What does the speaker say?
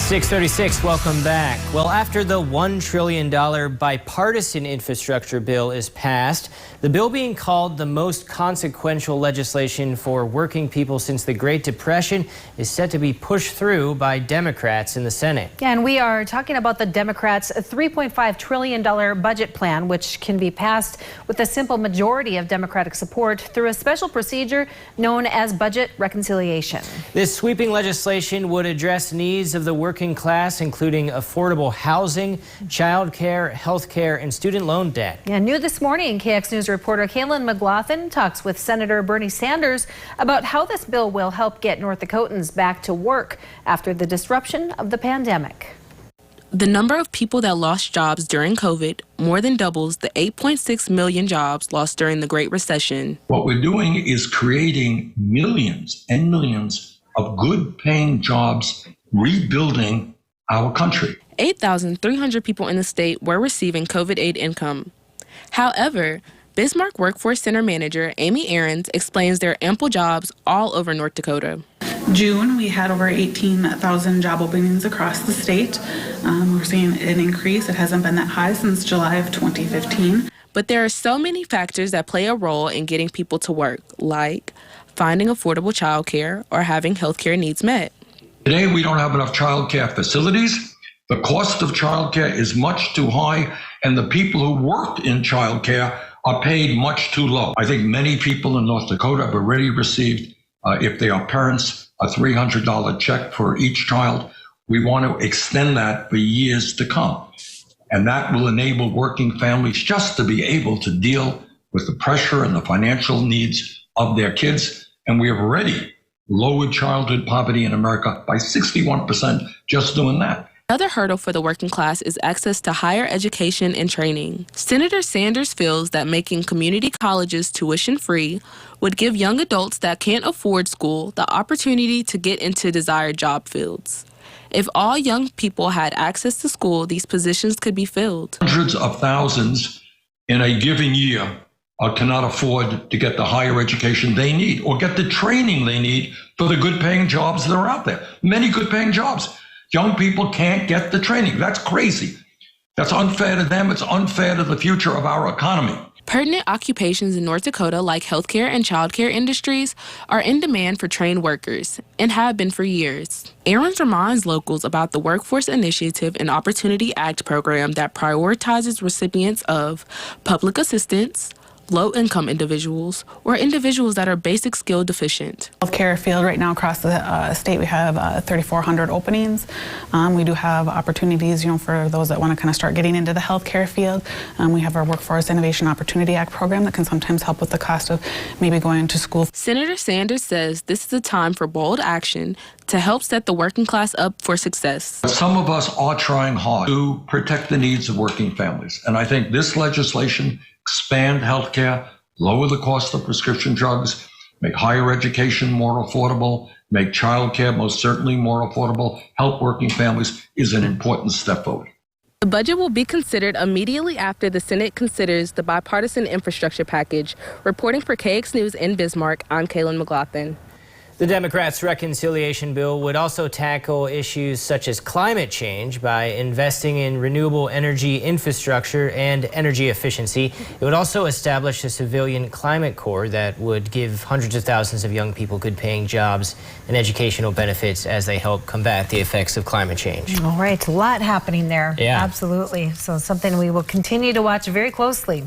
6:36, welcome back. Well, after the $1 trillion bipartisan infrastructure bill is passed, the bill being called the most consequential legislation for working people since the Great Depression is set to be pushed through by Democrats in the Senate. Yeah, and we are talking about the Democrats' $3.5 trillion budget plan, which can be passed with a simple majority of Democratic support through a special procedure known as budget reconciliation. This sweeping legislation would address needs of the working class, including affordable housing, child care, health care, and student loan debt. Yeah, new this morning, KX News reporter Kaylin McLaughlin talks with Senator Bernie Sanders about how this bill will help get North Dakotans back to work after the disruption of the pandemic. The number of people that lost jobs during COVID more than doubles the 8.6 million jobs lost during the Great Recession. What we're doing is creating millions and millions of good-paying jobs, rebuilding our country. 8,300 people in the state were receiving COVID aid income. However, Bismarck Workforce Center manager Amy Ahrens explains there are ample jobs all over North Dakota. June, we had over 18,000 job openings across the state. We're seeing an increase. It hasn't been that high since July of 2015. But there are so many factors that play a role in getting people to work, like finding affordable child care or having health care needs met. Today, we don't have enough child care facilities. The cost of child care is much too high, and the people who work in child care are paid much too low. I think many people in North Dakota have already received, if they are parents, a $300 check for each child. We want to extend that for years to come. And that will enable working families just to be able to deal with the pressure and the financial needs of their kids. And we have already lowered childhood poverty in America by 61% just doing that. Another hurdle for the working class is access to higher education and training. Senator Sanders feels that making community colleges tuition-free would give young adults that can't afford school the opportunity to get into desired job fields. If all young people had access to school, these positions could be filled. Hundreds of thousands in a given year cannot afford to get the higher education they need or get the training they need for the good-paying jobs that are out there. Many good-paying jobs. Young people can't get the training. That's crazy. That's unfair to them. It's unfair to the future of our economy. Pertinent occupations in North Dakota, like healthcare and childcare industries, are in demand for trained workers and have been for years. Ahrens reminds locals about the Workforce Initiative and Opportunity Act program that prioritizes recipients of public assistance, low-income individuals, or individuals that are basic skill deficient. Healthcare field right now across the state, we have 3,400 openings. We do have opportunities, for those that want to kind of start getting into the healthcare field. We have our Workforce Innovation Opportunity Act program that can sometimes help with the cost of maybe going to school. Senator Sanders says this is a time for bold action to help set the working class up for success. Some of us are trying hard to protect the needs of working families. And I think this legislation expand health care, lower the cost of prescription drugs, make higher education more affordable, make child care most certainly more affordable, help working families is an important step forward. The budget will be considered immediately after the Senate considers the bipartisan infrastructure package. Reporting for KX News in Bismarck, I'm Kaylin McLaughlin. The Democrats' reconciliation bill would also tackle issues such as climate change by investing in renewable energy infrastructure and energy efficiency. It would also establish a civilian climate corps that would give hundreds of thousands of young people good-paying jobs and educational benefits as they help combat the effects of climate change. All right, a lot happening there. Yeah. Absolutely. So something we will continue to watch very closely.